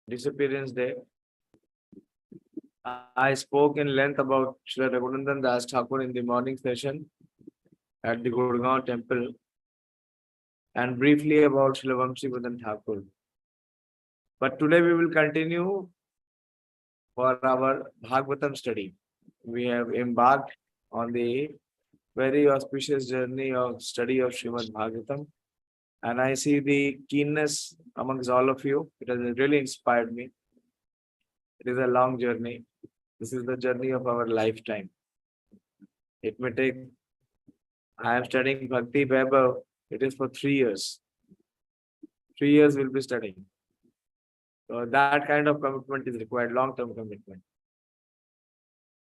Disappearance Day. I spoke in length about Srila Raghunandan Das Thakur in the morning session at the Gurgaon temple, and briefly about Srila Vamshivadan Thakur. But today we will continue for our Bhagavatam study. We have embarked on the very auspicious journey of study of Śrīmad-Bhāgavatam, and I see the keenness amongst all of you. It has really inspired me. It is a long journey. This is the journey of our lifetime. It may take, I am studying Bhakti Vaibhav, it is for 3 years. 3 years we'll be studying. So that kind of commitment is required, long-term commitment.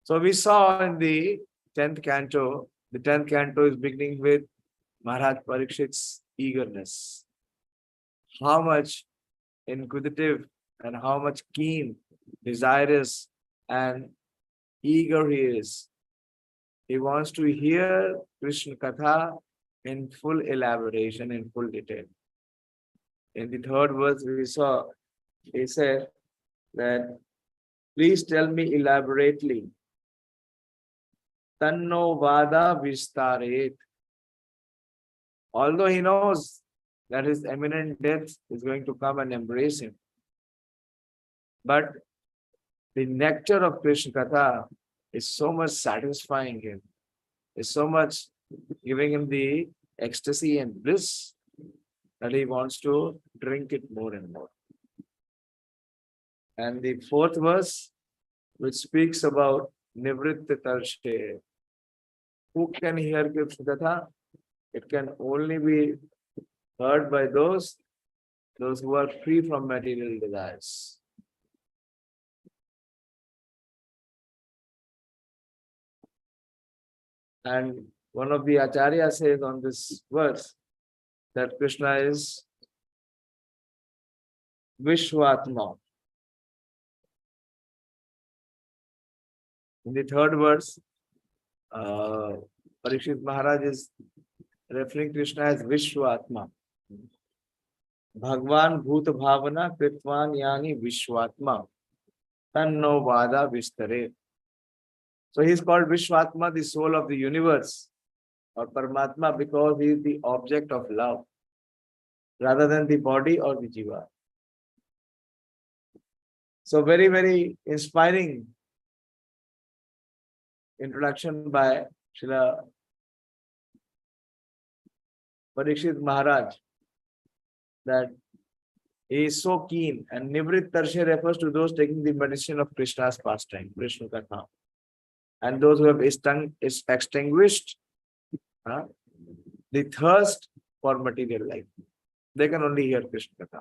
So we saw in the 10th canto, the 10th canto is beginning with Maharaj Parikshit's eagerness. How much inquisitive and how much keen, desirous and eager he is. He wants to hear Kṛṣṇa Katha in full elaboration, in full detail. In the 3rd verse we saw, he said that, please tell me elaborately. Tanno vada vistaret. Although he knows that his imminent death is going to come and embrace him, but the nectar of Kṛṣṇa Katha is so much satisfying him, is so much giving him the ecstasy and bliss that he wants to drink it more and more. And the 4th verse, which speaks about Nivritta Tarshe. Who can hear Kṛṣṇa Katha? It can only be heard by those who are free from material desires. And one of the Acharya says on this verse that Krishna is Vishwatma. In the 3rd verse, Parikshit Maharaj is referring Krishna as Vishwatma. Bhagwan Bhuta Bhavana Kritvan Yani Vishwatma Tanno Vada Vistare. So he is called Vishwatma, the soul of the universe, or Paramatma, because he is the object of love, rather than the body or the jiva. So very, very inspiring introduction by Srila Parikshit Maharaj, that he is so keen, and Nivrit Tarshe refers to those taking the medicine of Krishna's pastime, Kṛṣṇa Katha. And those who have extinguished the thirst for material life, they can only hear Kṛṣṇa Katha.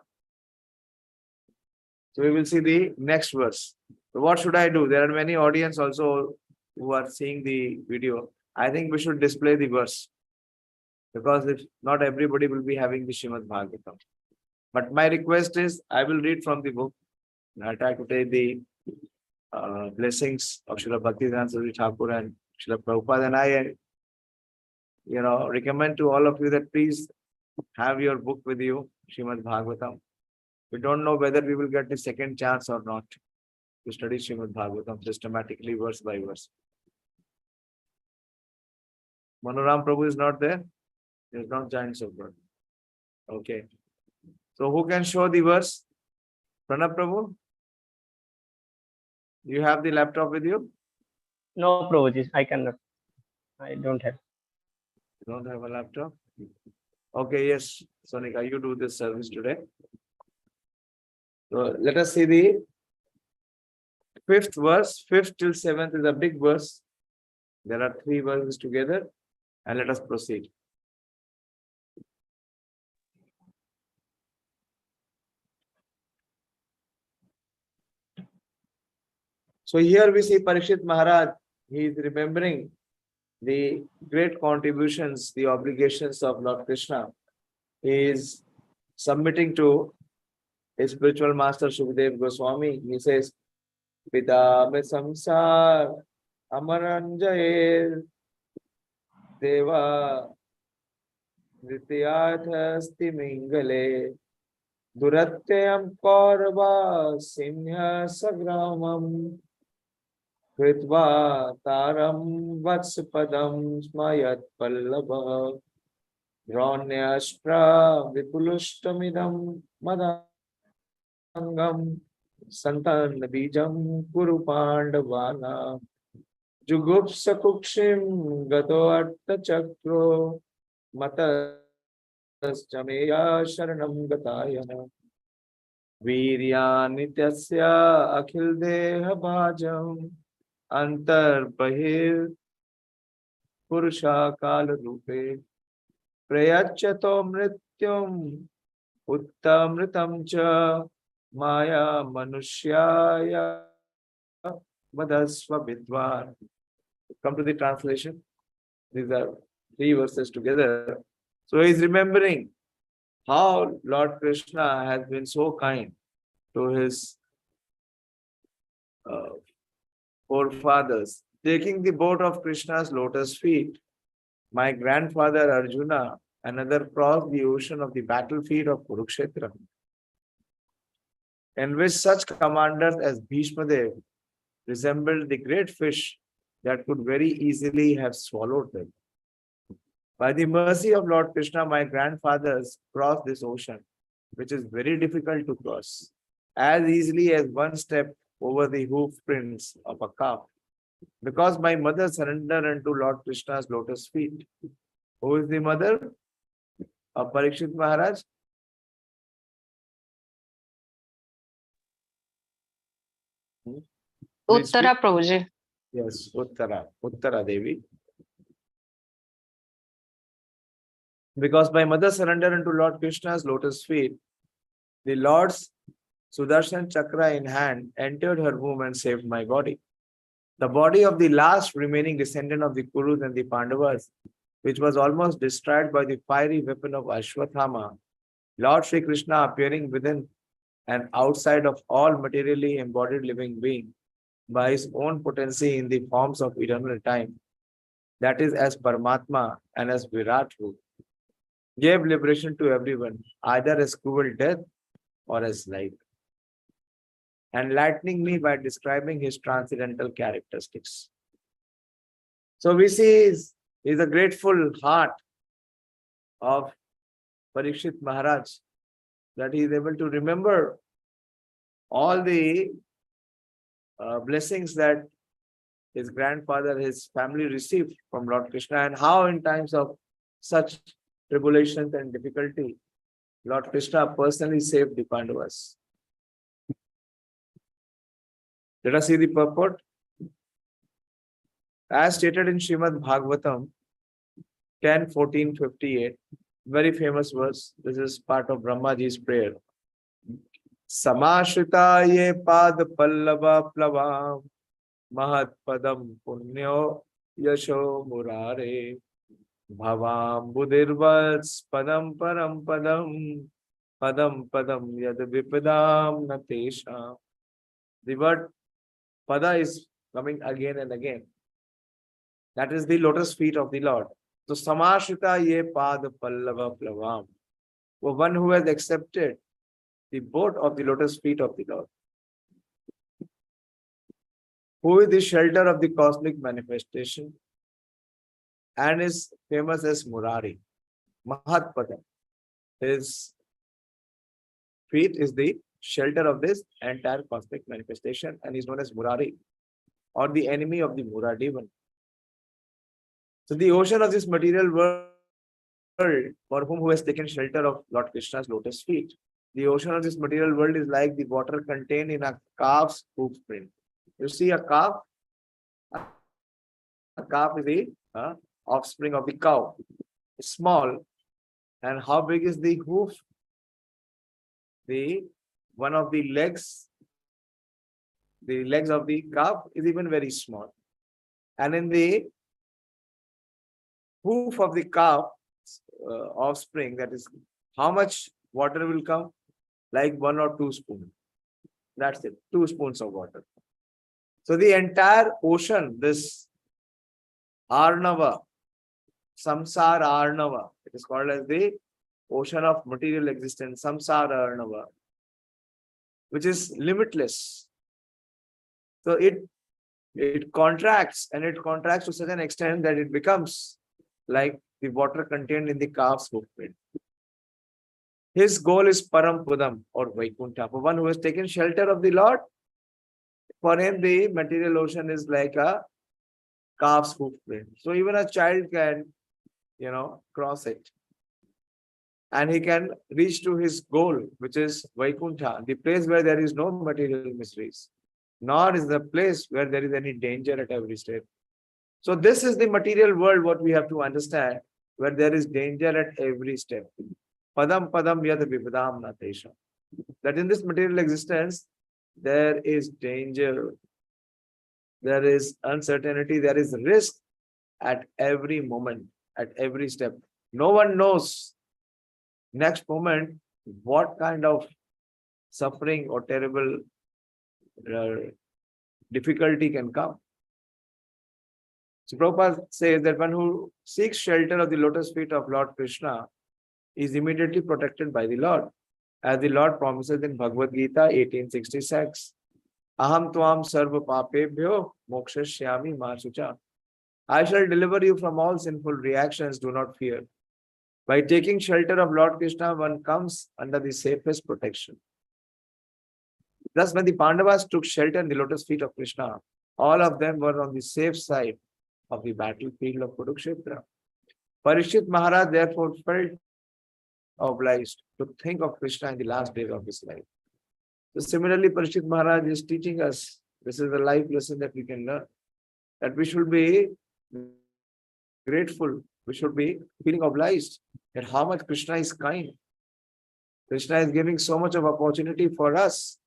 So we will see the next verse. So what should I do? There are many audience also who are seeing the video. I think we should display the verse, because if not, everybody will be having the Śrīmad-Bhāgavatam. But my request is, I will read from the book. I try to take the blessings of Srila Bhaktivedanta Thakur and Srila Prabhupada, and I recommend to all of you that please have your book with you, Śrīmad-Bhāgavatam. We don't know whether we will get the second chance or not to study Śrīmad-Bhāgavatam systematically, verse by verse. Manoram Prabhu is not there. He has not joined so far. Okay. So who can show the verse? Pranab Prabhu? You have the laptop with you? No, Prabhuji, I cannot. I don't have. You don't have a laptop? Okay, yes, Sonika, you do this service today. So let us see the 5th verse. 5th till 7th is a big verse. There are 3 verses together, and let us proceed. So here we see Parikshit Maharaj. He is remembering the great contributions, the obligations of Lord Kṛṣṇa. He is submitting to his spiritual master Shukadev Goswami. He says, Pita me samsar amaranjaye deva Vrityarthasti mingale Duratyam Kaurava Sinha Sagramam Kritva Taram Vatspadam Smayat Pallava Ronyashtra Vipulushtamidam Madangam Santan Bijam Kuru Pandavana Jugupsa Kukshim Gato Artha Chakro Matas Jameya Sharanam Gatayana Viryanityasya Akhil Deha Bhajam Antar Bahir Purusha Kala Rupe Prayachato Mrityum Uttamritam Cha Maya Manushyaya Vadasva Vidwan. Come to the translation. These are three verses together. So he is remembering how Lord Krishna has been so kind to his forefathers. Taking the boat of Krishna's lotus feet, my grandfather Arjuna, another crossed the ocean of the battlefield of Kurukshetra, in which such commanders as Bhishmadev resembled the great fish that could very easily have swallowed them. By the mercy of Lord Krishna, my grandfathers crossed this ocean, which is very difficult to cross, as easily as one step over the hoof prints of a calf. Because my mother surrendered unto Lord Krishna's lotus feet. Who is the mother of Parikshit Maharaj? Please speak. Uttara Prabhuji. Yes, Uttara Devi. Because my mother surrendered unto Lord Krishna's lotus feet, the Lord's Sudarshan Chakra in hand entered her womb and saved my body. The body of the last remaining descendant of the Kurus and the Pandavas, which was almost destroyed by the fiery weapon of Ashwathama, Lord Sri Krishna appearing within and outside of all materially embodied living being by his own potency in the forms of eternal time, that is as Paramatma and as Virat Roop, gave liberation to everyone, either as cruel death or as life, enlightening me by describing his transcendental characteristics. So we see is a grateful heart of Parikshit Maharaj that he is able to remember all the blessings that his grandfather, his family received from Lord Krishna, and how in times of such tribulations and difficulty, Lord Krishna personally saved the Pandavas. Let us see the purport. As stated in Śrīmad-Bhāgavatam 10:14-58, very famous verse. This is part of Brahmaji's prayer. Samashrita ye pad pallava plavam mahat padam punyo yasho murare bhavam budirvats padam param padam padam padam yad vipadam natesha. The word pada is coming again and again. That is the lotus feet of the Lord. So Samashrita ye pad pallava plavam. For one who has accepted the boat of the lotus feet of the Lord, who is the shelter of the cosmic manifestation and is famous as Murari, Mahatpada. His feet is the shelter of this entire cosmic manifestation and is known as Murari, or the enemy of the Muradivan. So the ocean of this material world, for whom who has taken shelter of Lord Krishna's lotus feet, the ocean of this material world is like the water contained in a calf's hoof print. You see a calf? A calf is the offspring of the cow. It's small. And how big is the hoof? One of the legs of the calf is even very small. And in the hoof of the calf offspring, that is how much water will come? Like 1 or 2 spoons. That's it, 2 spoons of water. So the entire ocean, this Arnava, Samsara Arnava, it is called as the ocean of material existence, samsara arnava, which is limitless. So it contracts, and it contracts to such an extent that it becomes like the water contained in the calf's hoof print. His goal is Param Pudam or Vaikuntha. For one who has taken shelter of the Lord, for him the material ocean is like a calf's hoof print. So even a child can, cross it. And he can reach to his goal, which is Vaikuntha, the place where there is no material mysteries, nor is the place where there is any danger at every step. So this is the material world, what we have to understand, where there is danger at every step. Padam padam yad vipadam natesha. That in this material existence, there is danger, there is uncertainty, there is risk at every moment, at every step. No one knows next moment what kind of suffering or terrible difficulty can come. So Prabhupada says that one who seeks shelter of the lotus feet of Lord Kṛṣṇa is immediately protected by the Lord. As the Lord promises in Bhagavad Gita 1866, Aham tvam sarva papebhyo mokshashyami ma sucha. I shall deliver you from all sinful reactions, do not fear. By taking shelter of Lord Kṛṣṇa, one comes under the safest protection. Thus, when the Pandavas took shelter in the lotus feet of Kṛṣṇa, all of them were on the safe side of the battlefield of Kurukshetra. Parikshit Maharaj therefore felt obliged to think of Kṛṣṇa in the last days of his life. So similarly, Parikshit Maharaj is teaching us, this is the life lesson that we can learn, that we should be grateful, we should be feeling obliged at how much Kṛṣṇa is kind. Kṛṣṇa is giving so much of opportunity for us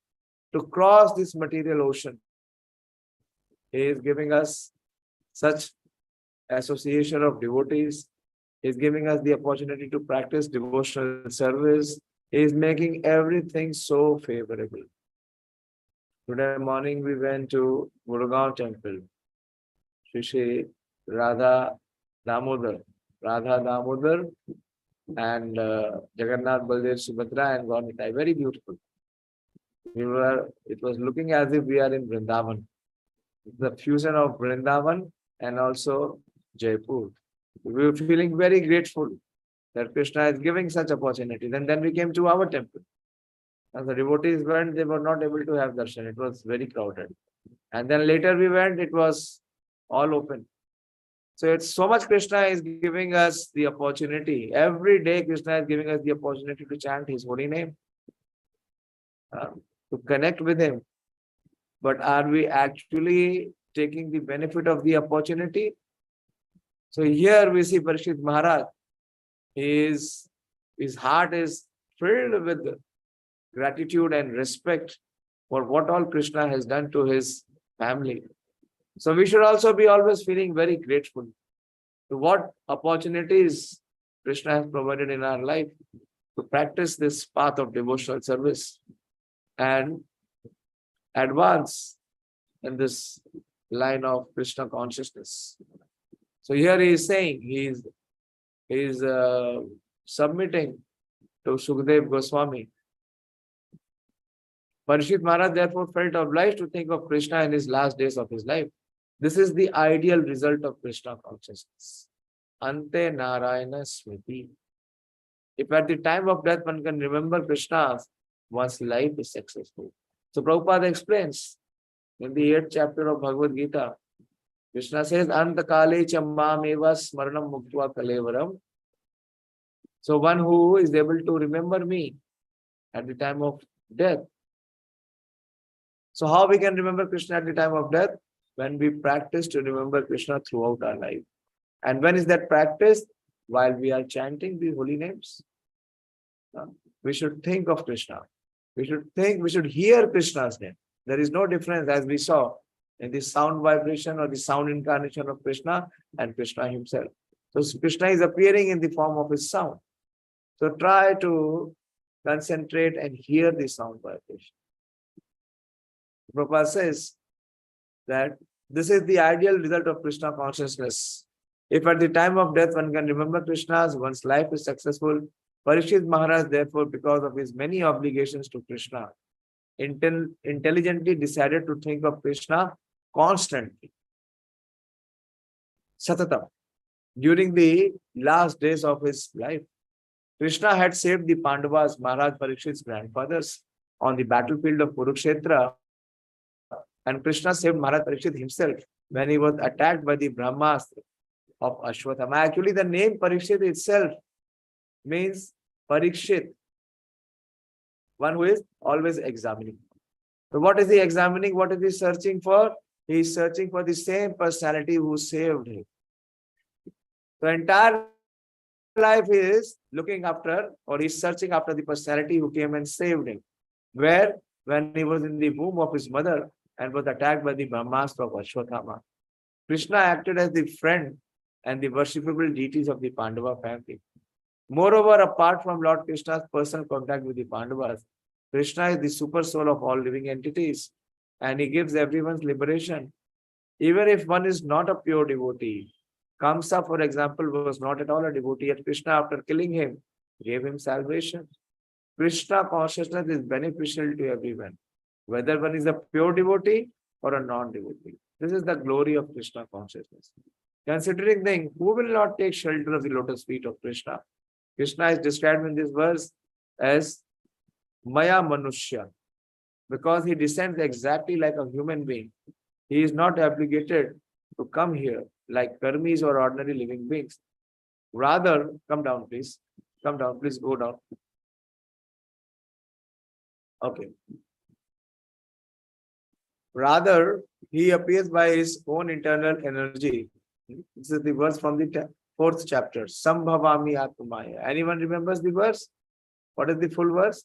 to cross this material ocean. He is giving us such association of devotees. He is giving us the opportunity to practice devotional service. He is making everything so favorable. Today morning we went to Gurgaon temple. Shri Radha Damodar and Jagannath, Baldev, Subhadra and Gaunitai. Very beautiful. It was looking as if we are in Vrindavan. The fusion of Vrindavan and also Jaipur. We were feeling very grateful that Kṛṣṇa is giving such opportunities. And then we came to our temple. As the devotees went, they were not able to have darshan. It was very crowded. And then later we went, it was all open. So it's so much Kṛṣṇa is giving us the opportunity. Every day Kṛṣṇa is giving us the opportunity to chant his holy name, to connect with him. But are we actually taking the benefit of the opportunity? So here we see Parikshit Maharaj, his heart is filled with gratitude and respect for what all Kṛṣṇa has done to his family. So we should also be always feeling very grateful to what opportunities Kṛṣṇa has provided in our life to practice this path of devotional service and advance in this line of Kṛṣṇa consciousness. So here he is saying, he is submitting to Sukadeva Goswami. Parikshit Maharaj therefore felt obliged to think of Kṛṣṇa in his last days of his life. This is the ideal result of Kṛṣṇa consciousness. Ante Narayana Smriti. If at the time of death one can remember Kṛṣṇa, one's life is successful. So Prabhupada explains in the 8th chapter of Bhagavad Gita, Kṛṣṇa says, Antakale chammam eva smaranam muktva kalevaram. So one who is able to remember me at the time of death. So how we can remember Kṛṣṇa at the time of death? When we practice to remember Kṛṣṇa throughout our life. And when is that practice? While we are chanting the holy names. We should think of Kṛṣṇa. We should hear Kṛṣṇa's name. There is no difference, as we saw in the sound vibration or the sound incarnation of Kṛṣṇa and Kṛṣṇa himself. So Kṛṣṇa is appearing in the form of his sound. So try to concentrate and hear the sound vibration. Prabhupada says that this is the ideal result of Kṛṣṇa consciousness. If at the time of death one can remember Kṛṣṇa, one's life is successful. Parikshit Maharaj, therefore, because of his many obligations to Kṛṣṇa, intelligently decided to think of Kṛṣṇa constantly, satatam, during the last days of his life. Kṛṣṇa had saved the Pandavas, Maharaj Parikshit's grandfathers, on the battlefield of Kurukshetra, and Kṛṣṇa saved Maharaj Parikshit himself when he was attacked by the Brahmastra of Ashwatthama. Actually, the name Parikshit itself means Parikshit, one who is always examining. So what is he examining? What is he searching for? He is searching for the same personality who saved him. The entire life he is looking after, or he's searching after the personality who came and saved him. Where? When he was in the womb of his mother and was attacked by the Brahmastra of Ashwatthama. Kṛṣṇa acted as the friend and the worshipable deities of the Pāṇḍava family. Moreover, apart from Lord Kṛṣṇa's personal contact with the Pandavas, Kṛṣṇa is the super soul of all living entities, and he gives everyone's liberation. Even if one is not a pure devotee, Kamsa, for example, was not at all a devotee, yet Kṛṣṇa, after killing him, gave him salvation. Kṛṣṇa consciousness is beneficial to everyone, whether one is a pure devotee or a non-devotee. This is the glory of Kṛṣṇa consciousness. Considering then, who will not take shelter of the lotus feet of Kṛṣṇa? Kṛṣṇa is described in this verse as Maya Manushya, because he descends exactly like a human being. He is not obligated to come here like karmis or ordinary living beings. Rather, come down, please. Come down, please go down. Okay. Rather, he appears by his own internal energy. This is the verse from the fourth chapter. Sambhavami Atmaya. Anyone remembers the verse? What is the full verse?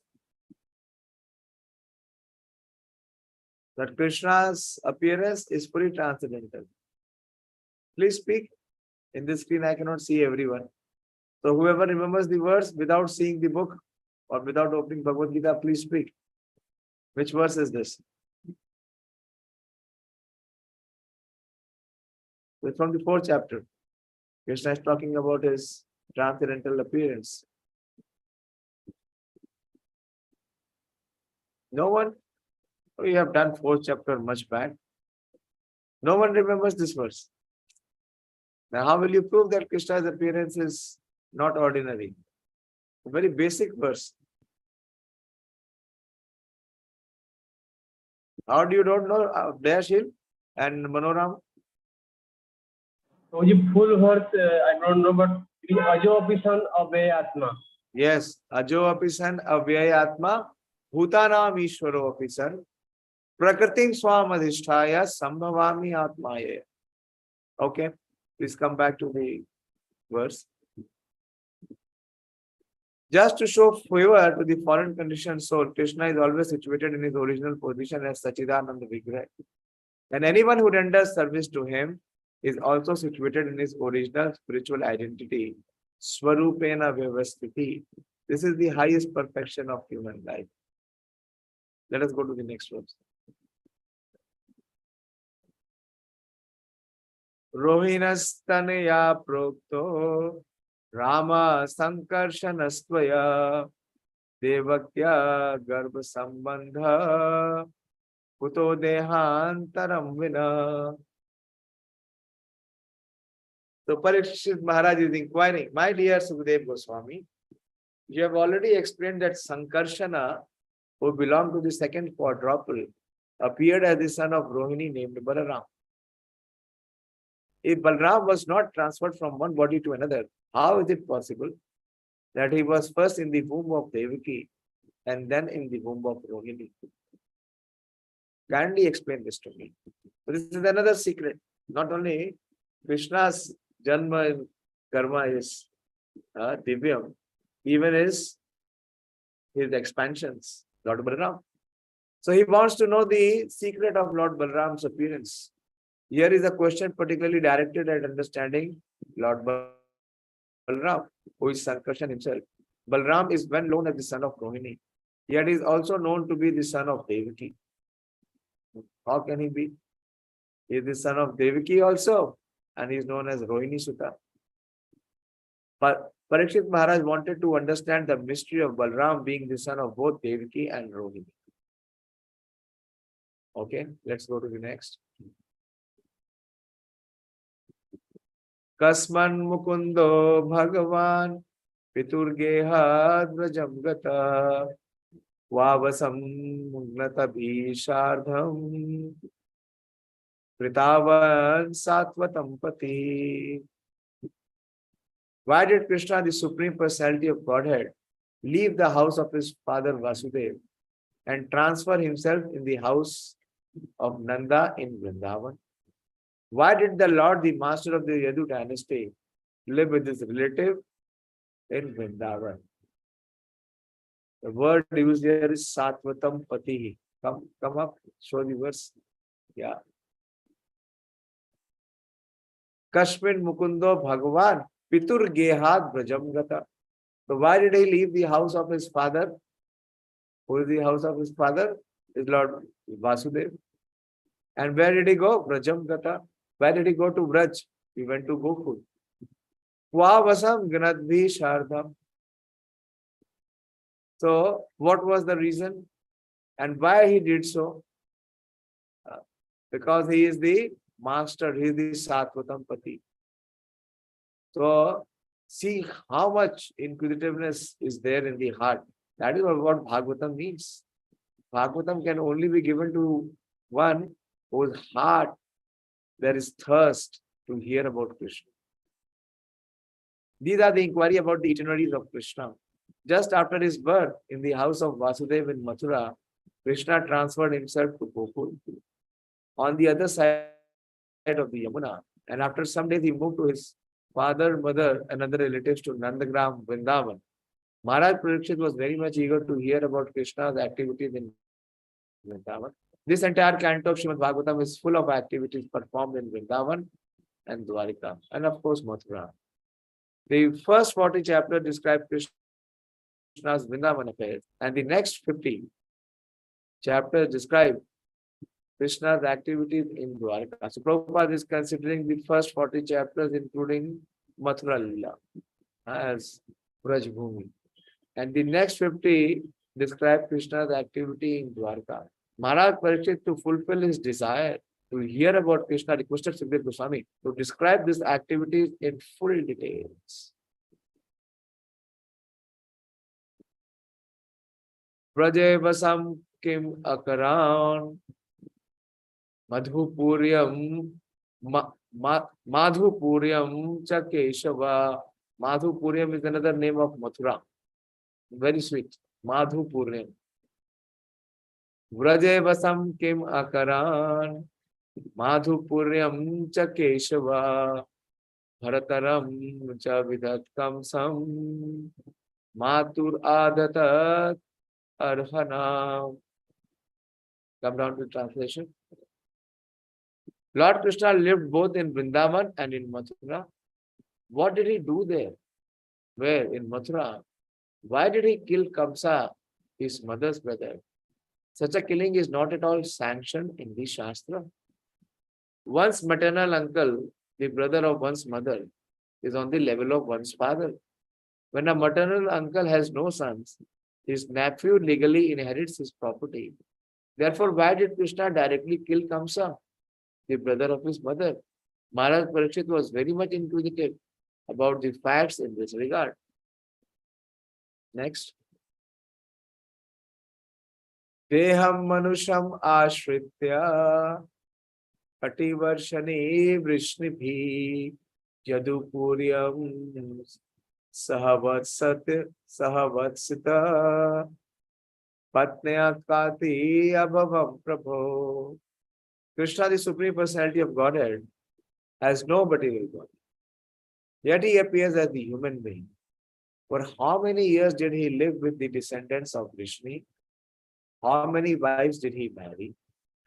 That Kṛṣṇa's appearance is fully transcendental. Please speak. In this screen, I cannot see everyone. So whoever remembers the verse without seeing the book or without opening Bhagavad Gita, please speak. Which verse is this? It's from the fourth chapter. Kṛṣṇa is talking about his transcendental appearance. No one? We have done fourth chapter much back. No one remembers this verse. Now, how will you prove that Kṛṣṇa's appearance is not ordinary? A very basic verse. How do you don't know? Dayashil and Manoram? So the full verse, I don't know, but Ajo Apisan Abhay Atma. Yes. Ajo Apisan Avyayatma Bhutanam Ishvaro Apisan Prakritim Swam Adhisthaya Sambhavami Atmaya. Okay. Please come back to the verse. Just to show favor to the foreign conditioned soul, Kṛṣṇa is always situated in his original position as Sachidananda Vigraha. And anyone who renders service to him is also situated in his original spiritual identity, Swarupena Vyavasthiti. This is the highest perfection of human life. Let us go to the next verse. Rohinastanya prokto Rama Sankarshanastvaya Devakya Garbha Sambandha Kuto Dehantaram Vina. So Parikshit Maharaj is inquiring, my dear Sukadeva Goswami, you have already explained that Sankarshana, who belonged to the second quadruple, appeared as the son of Rohini named Balaram. If Balaram was not transferred from one body to another, how is it possible that he was first in the womb of Devaki and then in the womb of Rohini? Kindly explain this to me. So this is another secret. Not only Kṛṣṇa's Janma and Karma is Divyam, even his expansions, Lord Balaram. So he wants to know the secret of Lord Balaram's appearance. Here is a question particularly directed at understanding Lord Balaram, who is Sankarshan himself. Balaram is well known as the son of Rohini, yet he is also known to be the son of Devaki. How can he be? He is the son of Devaki also, and he is known as Rohini Sutta. But Parikshit Maharaj wanted to understand the mystery of Balram being the son of both Devaki and Rohini. Okay, let's go to the next. Kasman Mukundo Bhagavan Piturgeha Dvajam Gata Vavasam Mugnata Bhishardham Kritavan Satvatam Pati. Why did Kṛṣṇa, the Supreme Personality of Godhead, leave the house of his father Vasudeva and transfer himself in the house of Nanda in Vrindavan? Why did the Lord, the master of the Yadu dynasty, live with his relative in Vrindavan? The word used here is Satvatam Pati. Come up, show the verse. Yeah. Kashmin Mukundo Bhagavan Pitur Gehad Brajam Gata. So why did he leave the house of his father? Who is the house of his father? Is Lord Vasudeva. And where did he go? Brajam Gata. Where did he go to Braj? He went to Gokul. Vasam Ganadhi Shardham. So what was the reason? And why he did so? Because he is the master, he is the Satvatam Pati. So see how much inquisitiveness is there in the heart. That is what Bhagavatam means. Bhagavatam can only be given to one whose heart there is thirst to hear about Kṛṣṇa. These are the inquiry about the itineraries of Kṛṣṇa. Just after his birth in the house of Vasudeva in Mathura, Kṛṣṇa transferred himself to Gokul on the other side of the Yamuna. And after some days, he moved to his father, mother, and other relatives to Nandagram, Vrindavan. Maharaj Parikshit was very much eager to hear about Kṛṣṇa's activities in Vrindavan. This entire canto of Śrīmad-Bhāgavatam is full of activities performed in Vrindavan and Dwarika, and of course Mathura. The first 40 chapters describe Kṛṣṇa's Vrindavan affairs, and the next 50 chapters describe Kṛṣṇa's activities in Dwarika. So Prabhupada is considering the first 40 chapters, including Mathura Lila, as Braj Bhumi. And the next 50 describe Kṛṣṇa's activity in Dwarika. Maharaj Parikshit, to fulfill his desire to hear about Kṛṣṇa, requested Sukadeva Goswami to describe these activities in full details. Braje Vasam Kim Akaran Madhupuryam Madhupuryam Cha Keshava. Madhupuryam is another name of Mathura. Very sweet. Madhupuryam. Vraje Vasam Kim Akaran Madhupuryam Cha Keshava Bharataram Cha Vidat Kamsam Matur Adatat Arhana. Come down to translation. Lord Kṛṣṇa lived both in Vrindavan and in Mathura. What did he do there? Where? In Mathura. Why did he kill Kamsa, his mother's brother? Such a killing is not at all sanctioned in the Shastra. One's maternal uncle, the brother of one's mother, is on the level of one's father. When a maternal uncle has no sons, his nephew legally inherits his property. Therefore, why did Kṛṣṇa directly kill Kamsa, the brother of his mother? Maharaj Parikshit was very much inquisitive about the facts in this regard. Next. Deham manusham ashritya pativarshani vrishnibhi yadupuryam sahavatsita patnaya kati abhavam prabho. Kṛṣṇa, the Supreme Personality of Godhead, has no material body. Yet he appears as the human being. For how many years did he live with the descendants of Vrishni? How many wives did he marry?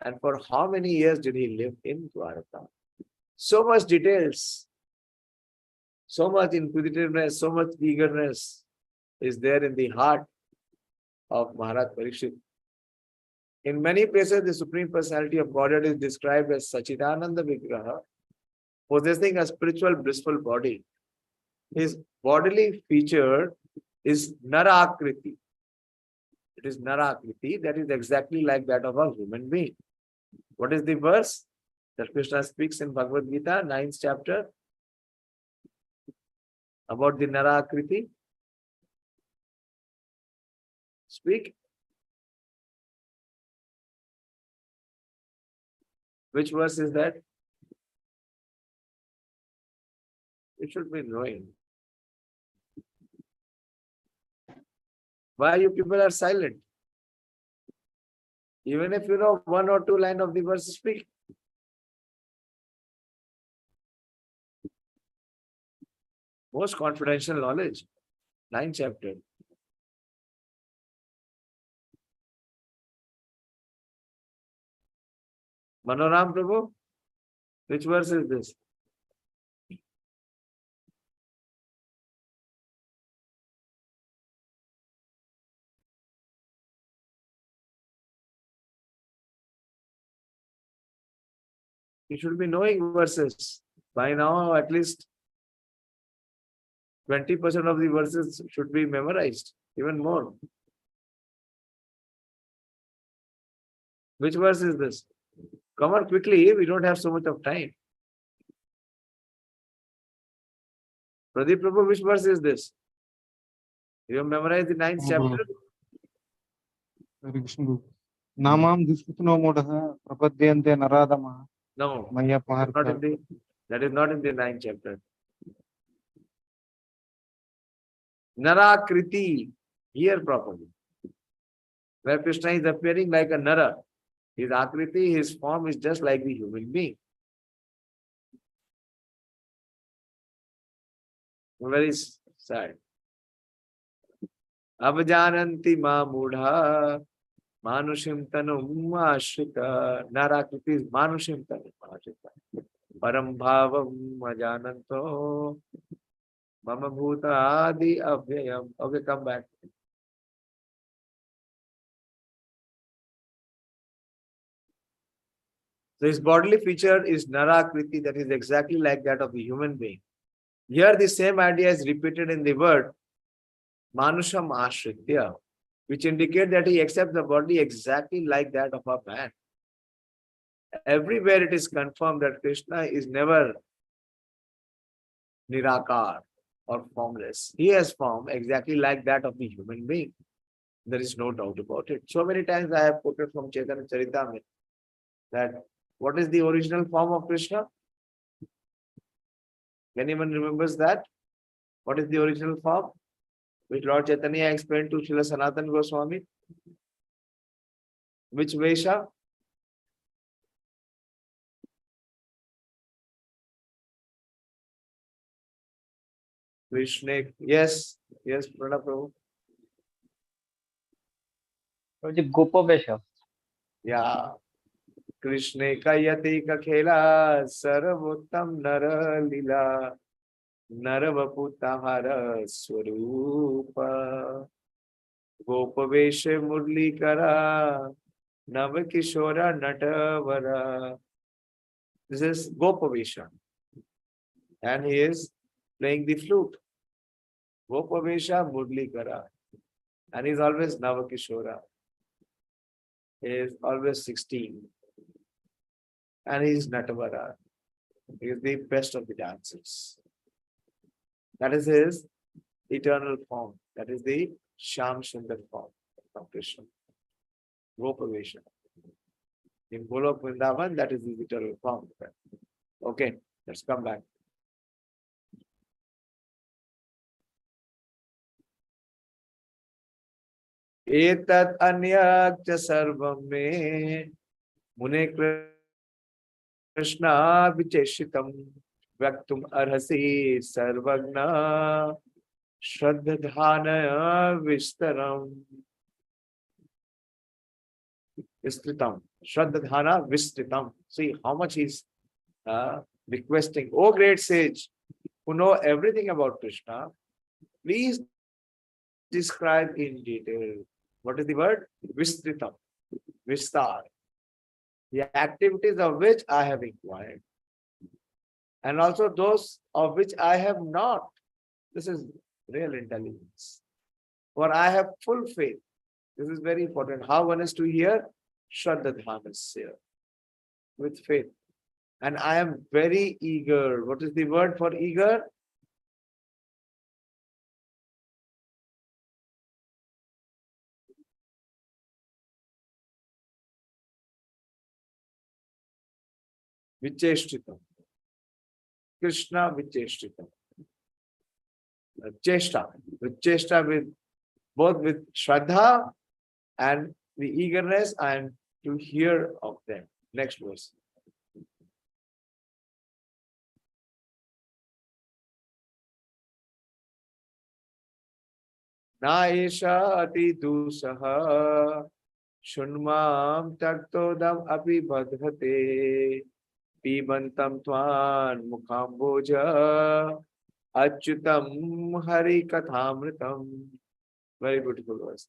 And for how many years did he live in Dwaraka? So much details, so much inquisitiveness, so much eagerness is there in the heart of Maharaj Parikshit. In many places, the Supreme Personality of Godhead is described as Sachidananda Vigraha, possessing a spiritual blissful body. His bodily feature is Narakriti. It is Narakriti, that is exactly like that of a human being. What is the verse that Kṛṣṇa speaks in Bhagavad Gita, 9th chapter, about the Narakriti? Speak. Which verse is that? You should be knowing. Why you people are silent? Even if you know one or two lines of the verse, speak. Most confidential knowledge. 9th chapter. Manoram Prabhu, which verse is this? You should be knowing verses. By now, at least 20% of the verses should be memorized, even more. Which verse is this? Come on quickly, we don't have so much of time. Pradeep Prabhu, which verse is this? You have memorized the 9th chapter? Hare Krishna Guru. Namam Dushputno Modaha Prapadyante Naradama No, Maya that is not in the 9th chapter. Narakriti, here properly. Where Kṛṣṇa is appearing like a Nara. His Akriti, his form is just like the human being. Very sad. Avajananti ma mudha manushim tanum ashrita. Narakriti is manushim tanum ashrita. Param bhavam ajananto mama bhuta adi abhyayam. Okay, come back. So his bodily feature is Narakriti, that is exactly like that of the human being. Here the same idea is repeated in the word Manusham Ashritya, which indicate that he accepts the body exactly like that of a man. Everywhere it is confirmed that Kṛṣṇa is never Nirakar or formless. He has form exactly like that of the human being. There is no doubt about it. So many times I have quoted from Chaitanya Charitamrita that what is the original form of Kṛṣṇa? Anyone remembers that? What is the original form? Which Lord Chaitanya explained to Srila Sanatana Goswami? Which Vesha? Krishna. Yes, Purāṇa Prabhu. Prabhuji, Gopavesha. Yeah. Krishna ka yati ka khela sarvottam nara lila narvaputahara swarupa gopavesha murlikara navakishora natavara. This is Gopavesha. And he is playing the flute. Gopavesha murlikara. And he is always Navakishora. He is always 16. And he is Natavara. He is the best of the dancers. That is his eternal form. That is the Shyam Sundar form of Krishna. Gopavesha. In Golok Vrindavan, that is his eternal form. Okay, let's come back. Etat anyakcha sarvam me mune Kṛṣṇa vicheshitam vyaktum arhasi sarvagna shraddhadhanaya vistaram. Vistritam. Shraddhadhana vistritam. See how much he's requesting. Oh great sage, who know everything about Kṛṣṇa, please describe in detail. What is the word? Vistritam. Vistar. The activities of which I have inquired. And also those of which I have not. This is real intelligence. For I have full faith. This is very important. How one is to hear? Shraddha is here. With faith. And I am very eager. What is the word for eager? Vicheshtitam. Kṛṣṇa Vicheshtitam. Cheshta. With cheshta, with both with Shraddha and the eagerness, I am to hear of them. Next verse. Na esha ati dusaha shunmam taktodam api badhate pibantam tvan mukhamboja achyutam hari kathamritam. Very beautiful verse.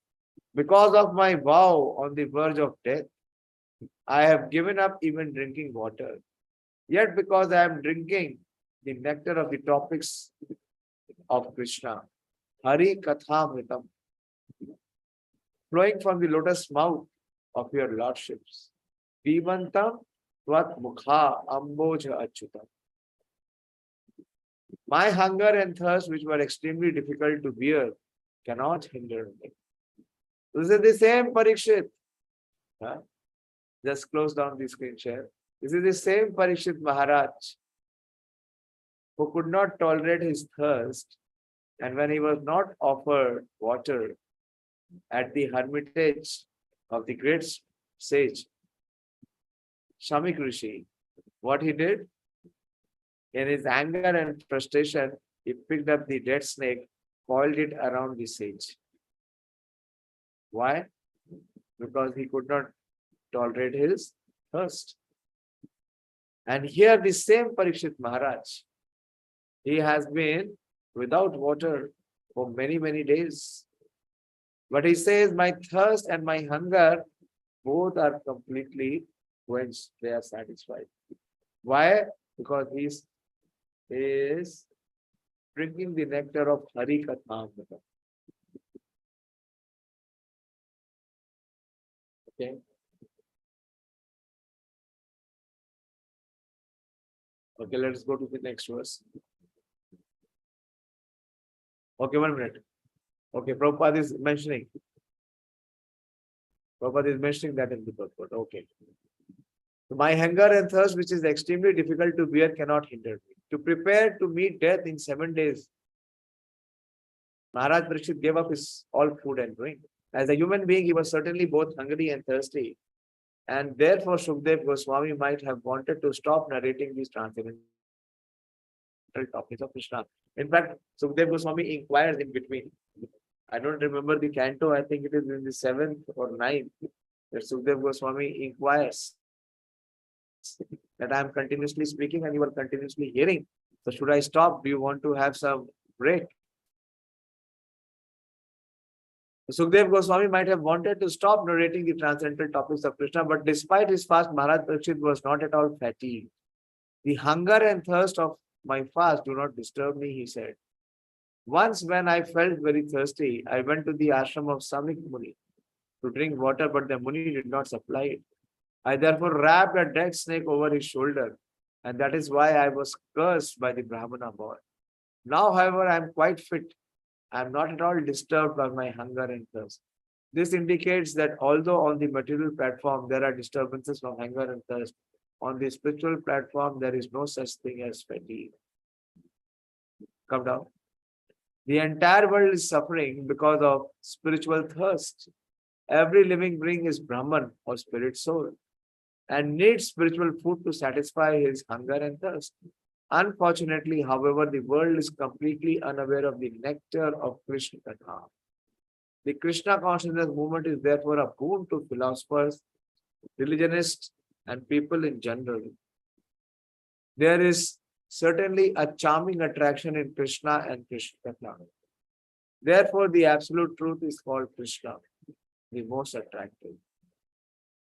Because of my vow on the verge of death, I have given up even drinking water. Yet because I am drinking the nectar of the topics of Kṛṣṇa, Hari Kathamritam, flowing from the lotus mouth of your lordships, Pibantam Tvat Mukha Amboja Achyutam. My hunger and thirst, which were extremely difficult to bear, cannot hinder me. This is the same Parikshit. Huh? Just close down the screen share. This is the same Parikshit Maharaj who could not tolerate his thirst, and when he was not offered water at the hermitage of the great sage Shamik Rishi, what he did? In his anger and frustration, he picked up the dead snake, coiled it around the sage. Why? Because he could not tolerate his thirst. And here the same Parikshit Maharaj, he has been without water for many, many days. But he says, my thirst and my hunger, both are completely quenched. They are satisfied. Why? Because he is drinking the nectar of Hari Kathamritam. Okay. Okay, let's go to the next verse. Okay, 1 minute. Okay, Prabhupada is mentioning. Prabhupada is mentioning that in the purport. Okay. My hunger and thirst, which is extremely difficult to bear, cannot hinder me. To prepare to meet death in 7 days, Maharaj Parikshit gave up his all food and drink. As a human being, he was certainly both hungry and thirsty. And therefore, Shukdev Goswami might have wanted to stop narrating these transcendental topics of Kṛṣṇa. In fact, Shukdev Goswami inquires in between. I don't remember the canto, I think it is in the 7th or 9th, that Shukdev Goswami inquires that I am continuously speaking and you are continuously hearing. So should I stop? Do you want to have some break? Shukdev Goswami might have wanted to stop narrating the transcendental topics of Kṛṣṇa, but despite his fast, Maharaj Parikshit was not at all fatigued. The hunger and thirst of my fast do not disturb me, he said. Once when I felt very thirsty, I went to the ashram of Samik Muni to drink water, but the Muni did not supply it. I therefore wrapped a dead snake over his shoulder, and that is why I was cursed by the Brahmana boy. Now, however, I am quite fit. I am not at all disturbed by my hunger and thirst. This indicates that although on the material platform there are disturbances from hunger and thirst, on the spiritual platform there is no such thing as fatigue. Come down. The entire world is suffering because of spiritual thirst. Every living being is Brahman or spirit soul and needs spiritual food to satisfy his hunger and thirst. Unfortunately, however, the world is completely unaware of the nectar of Kṛṣṇa Katha. The Kṛṣṇa consciousness movement is therefore a boon to philosophers, religionists, and people in general. There is certainly a charming attraction in Kṛṣṇa and Kṛṣṇa Katha. Therefore, the absolute truth is called Kṛṣṇa, the most attractive.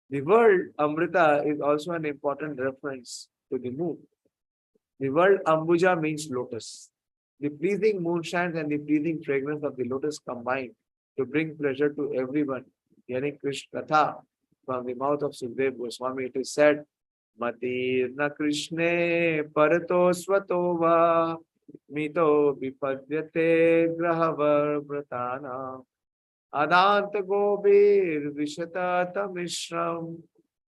The word Amrita is also an important reference to the moon. The word Ambuja means lotus. The pleasing moonshines and the pleasing fragrance of the lotus combine to bring pleasure to everyone. Hearing Krishna Katha from the mouth of Sukdev Goswami, it is said, Matirna Krishne Parato Svatova Mito Vipadyate Grahavar Vratana Adant Gobir Vishata Tamishram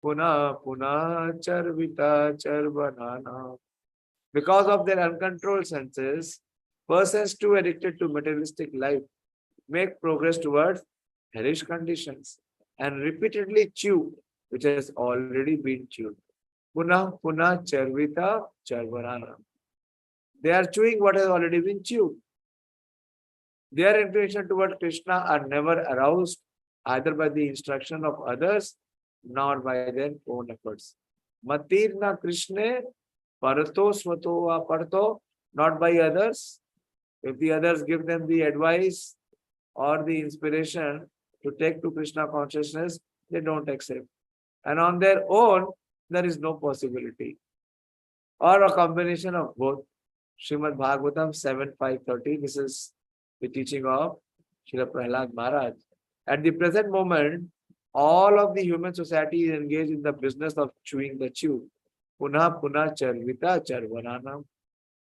Puna Puna Charvita Charvanana. Because of their uncontrolled senses, persons too addicted to materialistic life make progress towards hellish conditions and repeatedly chew which has already been chewed. Puna Puna Charvita Charvanana. They are chewing what has already been chewed. Their inclination toward Krishna are never aroused either by the instruction of others nor by their own efforts. Matirna Krishna Parato Svatova Parto, not by others. If the others give them the advice or the inspiration to take to Krishna consciousness, they don't accept. And on their own, there is no possibility. Or a combination of both. Śrīmad-Bhāgavatam 7.5.30, this is the teaching of Srila Prahlad Maharaj. At the present moment, all of the human society is engaged in the business of chewing the chew. Puna Puna Charvita Charvananam.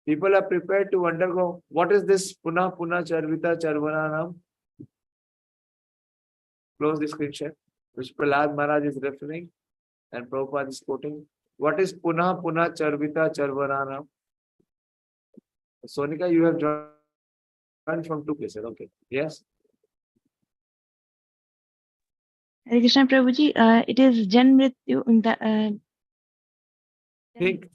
People are prepared to undergo. What is this Puna Puna Charvita Charvananam? Close the screen share, which Prahlad Maharaj is referring and Prabhupada is quoting. What is Puna Puna Charvita Charvananam? Sonika, you have joined from two places. Okay. Yes. Hare Krishna Prabhuji, it is Janmrityu in the Think.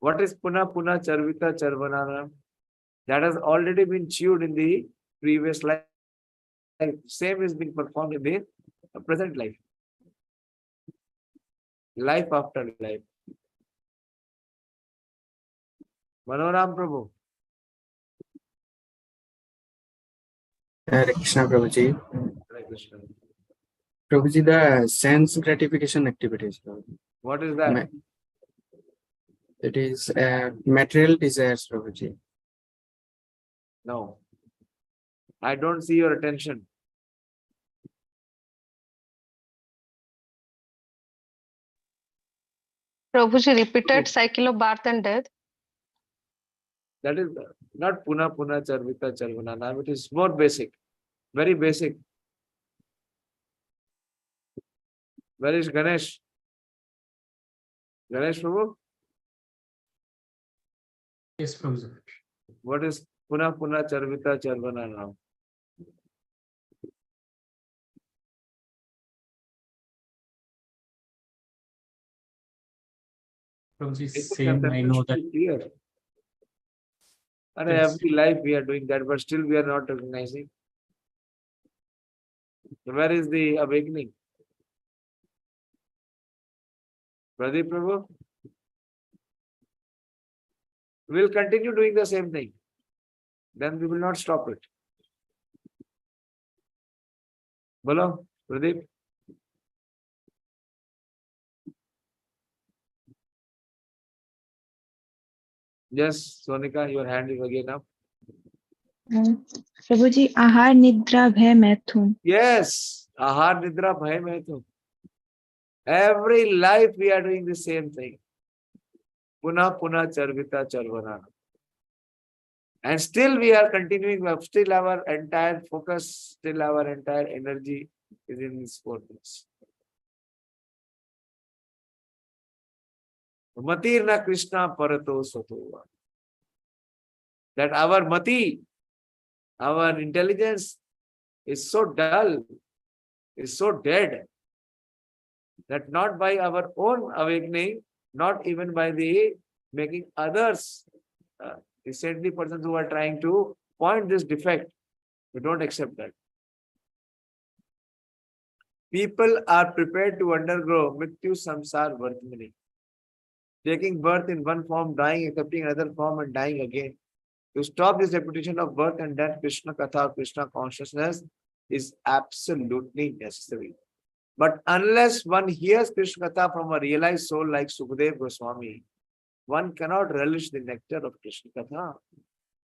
What is Puna Puna Charvita Charvananam? That has already been chewed in the previous life. Same is being performed in the present life. Life after life. Manoram Prabhu. Hare Krishna Prabhuji. Hare Krishna. Prabhuji, the sense gratification activities. What is that? It is material desires, Prabhuji. No. I don't see your attention. Prabhuji, repeated cycle of birth and death. That is not Puna Puna Charvita Charvananam. It is more basic. Very basic. Where is Ganesh? Ganesh Prabhu? Yes, Prabhuji. What is Puna Puna Charvita Charvananam? Prabhuji, same, I know that. Clear. And Yes. every life we are doing that, but still we are not recognizing. Where is the awakening? Pradeep Prabhu? We will continue doing the same thing. Then we will not stop it. Bolo, Pradeep. Yes, Sonika, your hand is again up. Prabhuji, Ahar Nidra Bhay Maithun. Yes, Ahar Nidra Bhay Maithun. Every life we are doing the same thing. Puna Puna Charvita Charvanana. And still we are continuing, still our entire focus, still our entire energy is in this focus. Matirna Krishna Parato Satova. That our mati, our intelligence is so dull, is so dead, that not by our own awakening, not even by the making others, the saintly persons who are trying to point this defect, we don't accept that. People are prepared to undergo Mrityu Samsar Vartmani. Taking birth in one form, dying, accepting another form and dying again. To stop this repetition of birth and death, Krishna Katha, Krishna consciousness is absolutely necessary. But unless one hears Krishna Katha from a realized soul like Sukadeva Goswami, one cannot relish the nectar of Krishna Katha,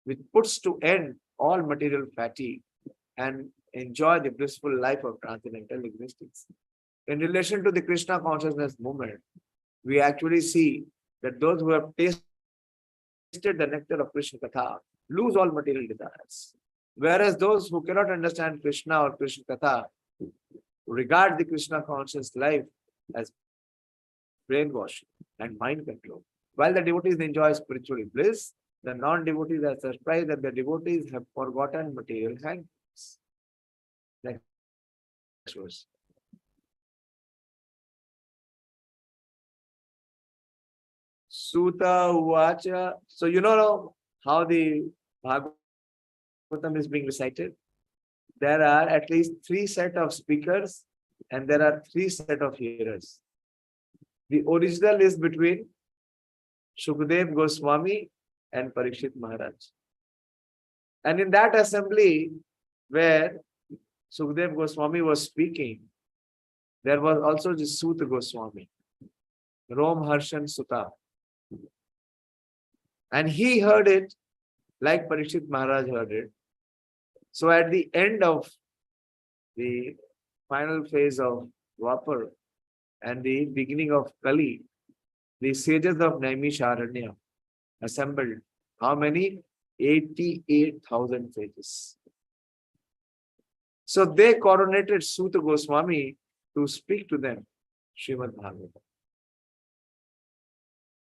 which puts to end all material fatigue and enjoy the blissful life of transcendental existence. In relation to the Krishna consciousness movement, we actually see that those who have tasted the nectar of Krishna Katha lose all material desires. Whereas those who cannot understand Krishna or Krishna Katha regard the Krishna conscious life as brainwashing and mind control. While the devotees enjoy spiritual bliss, the non-devotees are surprised that the devotees have forgotten material hangups. Next verse. Suta Uvacha. So you know how the Bhagavatam is being recited? There are at least 3 sets of speakers and there are 3 sets of hearers. The original is between Shukadeva Goswami and Parikshit Maharaj. And in that assembly where Shukadeva Goswami was speaking, there was also the Suta Goswami, Rom Harshan Suta. And he heard it like Parikshit Maharaj heard it. So at the end of the final phase of Dwapar and the beginning of Kali, the sages of Naimisharanya assembled how many? 88,000 sages. So they coronated Suta Goswami to speak to them Śrīmad-Bhāgavatam.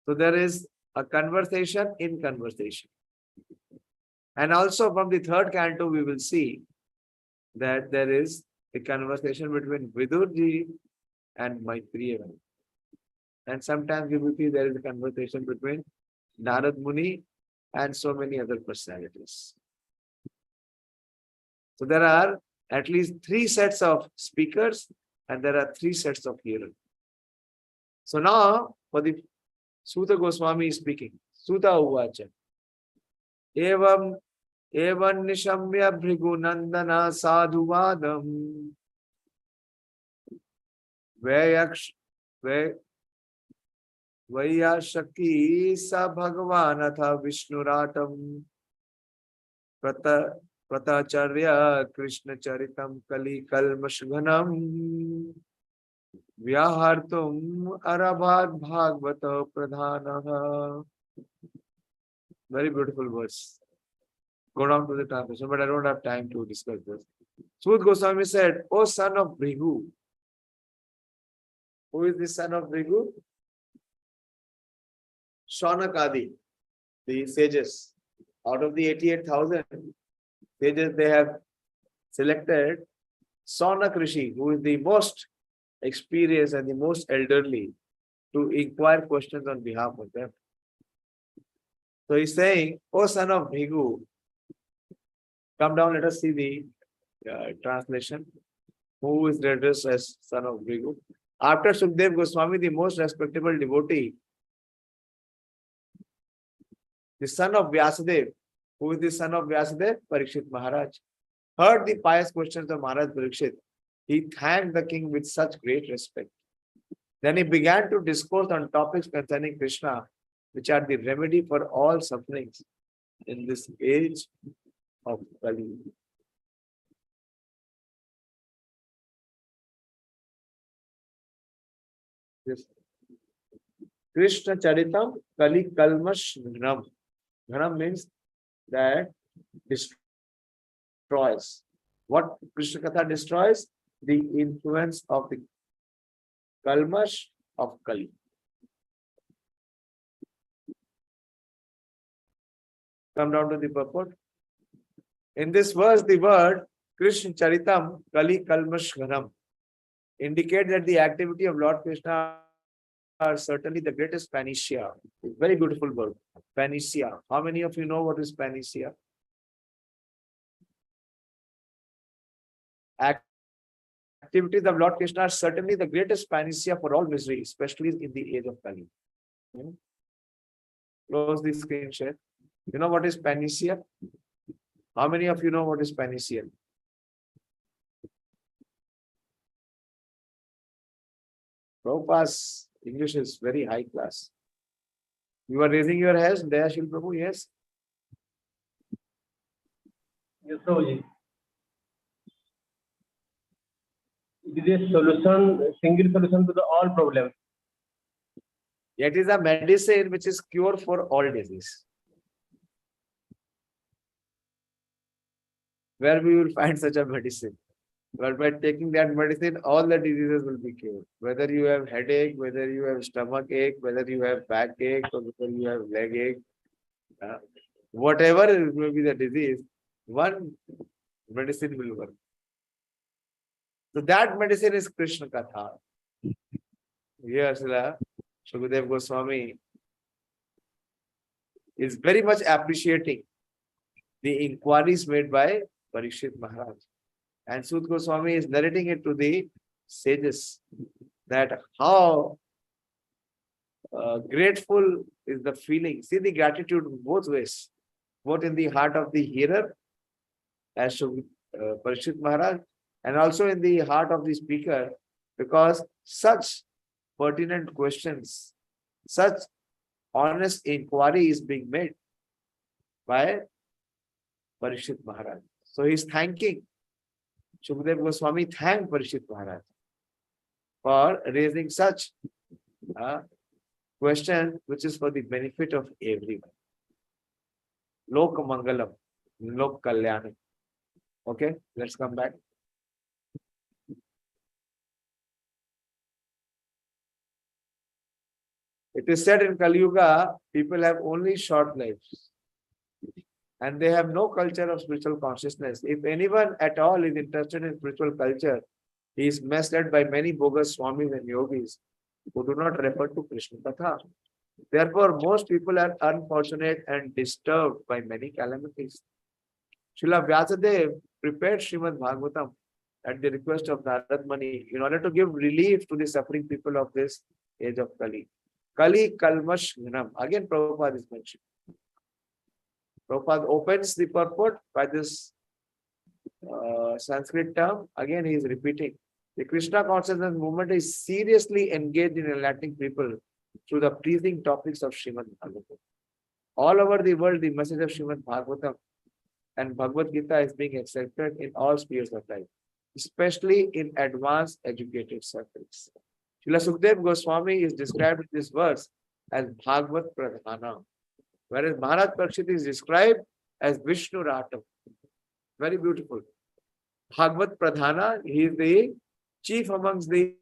So there is a conversation in conversation. And also from the 3rd canto, we will see that there is a conversation between Vidurji and Maitreya. And sometimes we will see there is a conversation between Narad Muni and so many other personalities. So there are at least 3 sets of speakers and there are 3 sets of hearers. So now for the Suta Goswami is speaking. Suta Uvacha. Evam nishamya bhrigu nandana sadhuvadam Vayashaki sa bhagavanatha vishnuratam pratacharya Krishna charitam kali kalmashghanam Vyahartum arabhat bhagavata pradhanaha. Very beautiful verse. Go down to the translation, but I don't have time to discuss this. Suta Goswami said, O son of Bhrigu. Who is the son of Bhrigu? Shaunakadi, the sages. Out of the 88,000 sages, they have selected Shaunak Rishi, who is the most experienced and the most elderly, to inquire questions on behalf of them. So he's saying, O son of Bhrigu, come down, let us see the translation. Who is addressed as son of Bhrigu? After Sukadeva Goswami, the most respectable devotee, the son of Vyasadeva, who is the son of Vyasadeva? Parikshit Maharaj, heard the pious questions of Maharaj Parikshit. He thanked the king with such great respect. Then he began to discourse on topics concerning Krishna, which are the remedy for all sufferings in this age of Kali. Yes. Krishna Charitam Kali Kalmash Ghanam. Ghanam means that destroys. What Krishna Katha destroys? The influence of the Kalmash of Kali. Come down to the purport. In this verse, the word Krishna Charitam Kali Kalmash Ghanam indicate that the activity of Lord Krishna are certainly the greatest panacea. Very beautiful word. Panacea. How many of you know what is panacea? Activities of Lord Krishna are certainly the greatest panacea for all misery, especially in the age of Kali. Close the screen share. You know what is panacea? How many of you know what is panacea? Prabhupada's English is very high class. You are raising your hands, Dayashil Prabhu, yes? Yes, Prabhuji. It is a solution, single solution to all problems. It is a medicine which is cure for all disease. Where we will find such a medicine? But by taking that medicine, all the diseases will be cured. Whether you have headache, whether you have stomach ache, whether you have back ache, or whether you have leg ache, whatever may be the disease, one medicine will work. So that medicine is Krishna Katha. Here, Srila Shukadeva Goswami is very much appreciating the inquiries made by Parikshit Maharaj. And Sud Goswami is narrating it to the sages that how grateful is the feeling. See the gratitude both ways, both in the heart of the hearer, as Parikshit Maharaj, and also in the heart of the speaker, because such pertinent questions, such honest inquiry is being made by Parikshit Maharaj. So he is thanking. Shukadeva Goswami thanked Parikshit Maharaj for raising such a question which is for the benefit of everyone. Lok Mangalam, Lok Kalyanam. Okay, let's come back. It is said in Kali Yuga, people have only short lives and they have no culture of spiritual consciousness. If anyone at all is interested in spiritual culture, he is misled by many bogus swamis and yogis who do not refer to Krishna Katha. Therefore, most people are unfortunate and disturbed by many calamities. Srila Vyasadeva prepared Śrīmad-Bhāgavatam at the request of Narad Muni in order to give relief to the suffering people of this age of Kali. Kali Kalmash Gnam. Again, Prabhupada is mentioned. Prabhupada opens the purport by this Sanskrit term. Again, he is repeating. The Krishna consciousness movement is seriously engaged in enlightening people through the pleasing topics of Śrīmad-Bhāgavatam. All over the world, the message of Śrīmad-Bhāgavatam and Bhagavad Gita is being accepted in all spheres of life, especially in advanced educated circles. Srila Sukadeva Goswami is described in this verse as Bhagavat Pradhana, whereas Maharaj Parikshit is described as Vishnu Ratam. Very beautiful. Bhagavat Pradhana, he is the chief amongst the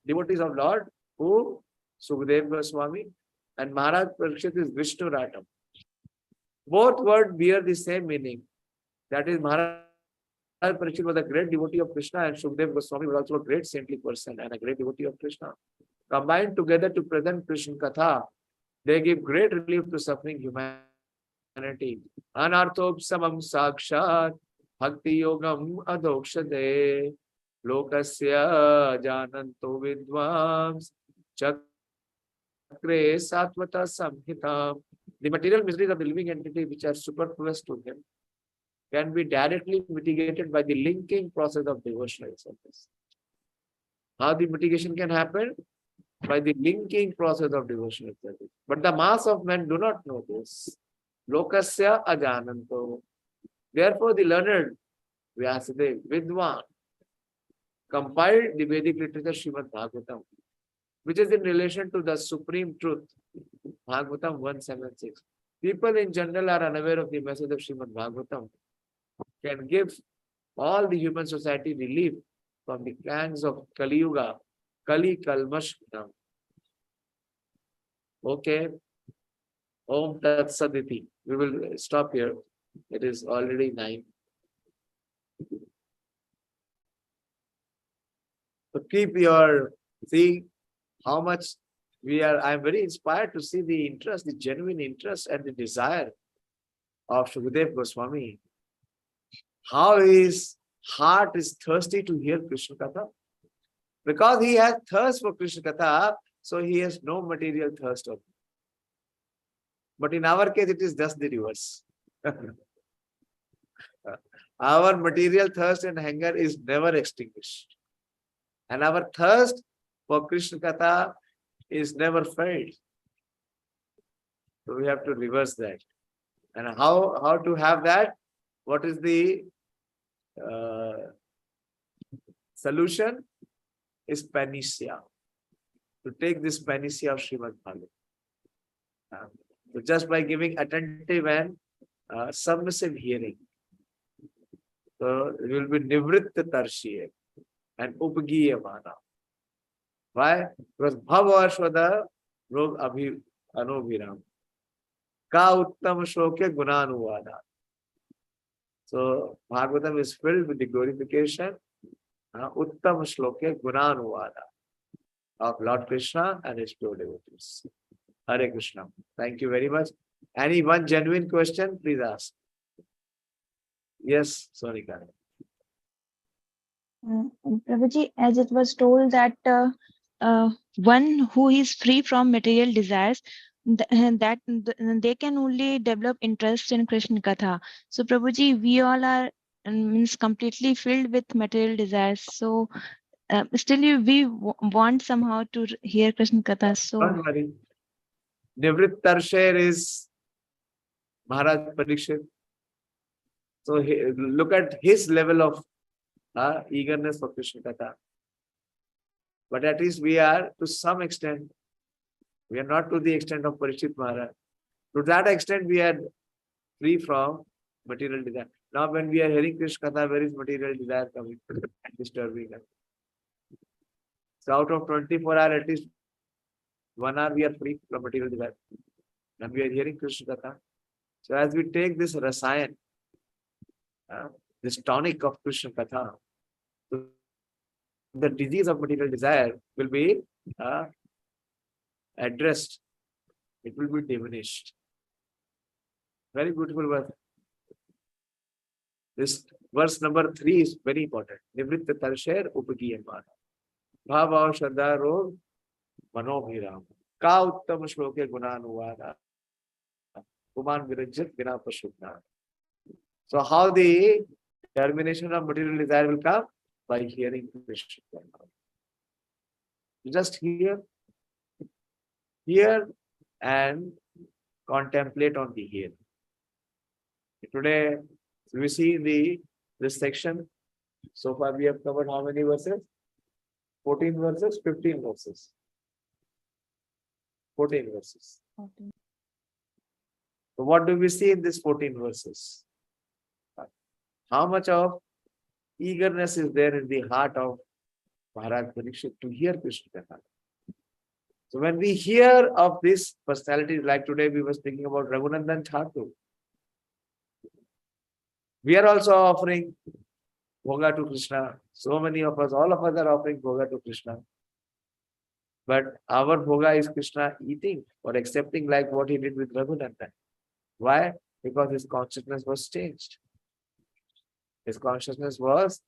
devotees of Lord, who Sukadeva Goswami, and Maharaj Parikshit is Vishnu Ratam. Both words bear the same meaning. That is, Maharaj Parikshit was a great devotee of Krishna, and Sukadeva Goswami was also a great saintly person and a great devotee of Krishna. Combined together to present Krishna Katha, they give great relief to suffering humanity. Anarthop samam sakshat bhakti yogam adokshade lokasya jananto vidvams chakre satvata samhitam. The material miseries of the living entity which are superfluous to him can be directly mitigated by the linking process of devotional service. How the mitigation can happen? By the linking process of devotional service. But the mass of men do not know this. Lokasya ajananto. Therefore, the learned Vyasadeva, Vidwan, compiled the Vedic literature Śrīmad-Bhāgavatam, which is in relation to the supreme truth, Bhāgavatam 176. People in general are unaware of the message of Śrīmad-Bhāgavatam, can give all the human society relief from the pangs of Kali Yuga, Kali Kalmash Gnam. Okay. Om Tat Saditi. We will stop here. It is already 9. So keep your, see how much we are, I am very inspired to see the interest, the genuine interest and the desire of Shukadeva Goswami. How his heart is thirsty to hear Krishna Katha. Because he has thirst for Krishna Katha, so he has no material thirst of it. But in our case, it is just the reverse. Our material thirst and hunger is never extinguished. And our thirst for Krishna Katha is never felt. So we have to reverse that. And how to have that? What is the solution? Is panacea. To take this panacea of Śrīmad-Bhāgavatam. So just by giving attentive and submissive hearing. So it will be nivritta tarshiye and upagiyamana. Why? Because bhava rog anubhiram. Ka uttam shloke gunanuvada. So Bhagavatam is filled with the glorification uttam shloke gunanuvada of Lord Krishna and his pure devotees. Hare Krishna. Thank you very much. Any one genuine question, please ask. Yes, Sonika. Prabhuji, as it was told that one who is free from material desires, they can only develop interest in Krishna Katha. So Prabhuji, we all are means completely filled with material desires. So still we want somehow to hear Krishna Katha. So Don't worry. Nivrit Tarsher is Maharaj Parikshit. So look at his level of eagerness for Krishna Katha. But at least we are to some extent. We are not to the extent of Parikshit Maharaj. To that extent, we are free from material desire. Now, when we are hearing Krishna Katha, where is material desire coming? Disturbing us. So, out of 24 hours, at least 1 hour we are free from material desire. And we are hearing Krishna Katha. So, as we take this rasayan, this tonic of Krishna Katha, the disease of material desire will be addressed. It will be diminished. Very beautiful verse. This verse number 3 is very important. Nivritta tarsher upagiyamana. Bhava shraddha rog manobhiram. Ka uttam shloke gunanuvada. Kuman virajit vina pashubna. So how the termination of material desire will come? By hearing Krishna. Just hear and contemplate on the hearing. Today, we see this section. So far, we have covered how many verses? 14 verses, 15 verses. 14 verses. okay. So what do we see in these 14 verses? How much of eagerness is there in the heart of Maharaj Parikshit to hear Krishna Katha? So when we hear of this personality, like today we were speaking about Raghunandan Thakur, we are also offering bhoga to Krishna. So many of us, all of us are offering bhoga to Krishna. But our bhoga is Krishna eating or accepting like what he did with Raghunandan. Why? Because his consciousness was changed. His consciousness was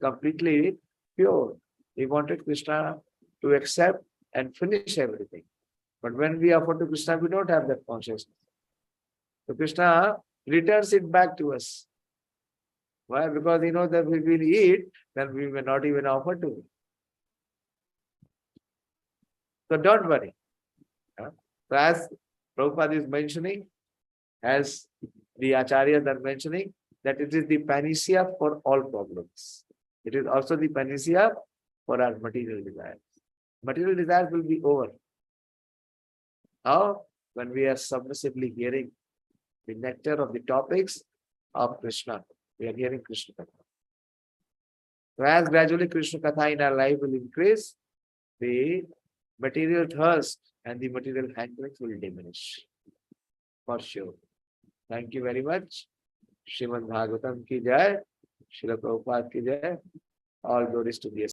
completely pure. He wanted Krishna to accept and finish everything. But when we offer to Krishna, we don't have that consciousness. So Krishna returns it back to us. Why? Because he knows that if we will eat, then we may not even offer to him. So don't worry. So as Prabhupada is mentioning, as the Acharyas are mentioning, that it is the panacea for all problems. It is also the panacea for our material desires. Material desires will be over. How? When we are submissively hearing the nectar of the topics of Krishna. We are hearing Krishna Katha. So as gradually Krishna Katha in our life will increase, the material thirst and the material hankerings will diminish. For sure. Thank you very much. Śrīmad-Bhāgavatam ki jai. Śrīla Prabhupada ki jai. All glories to the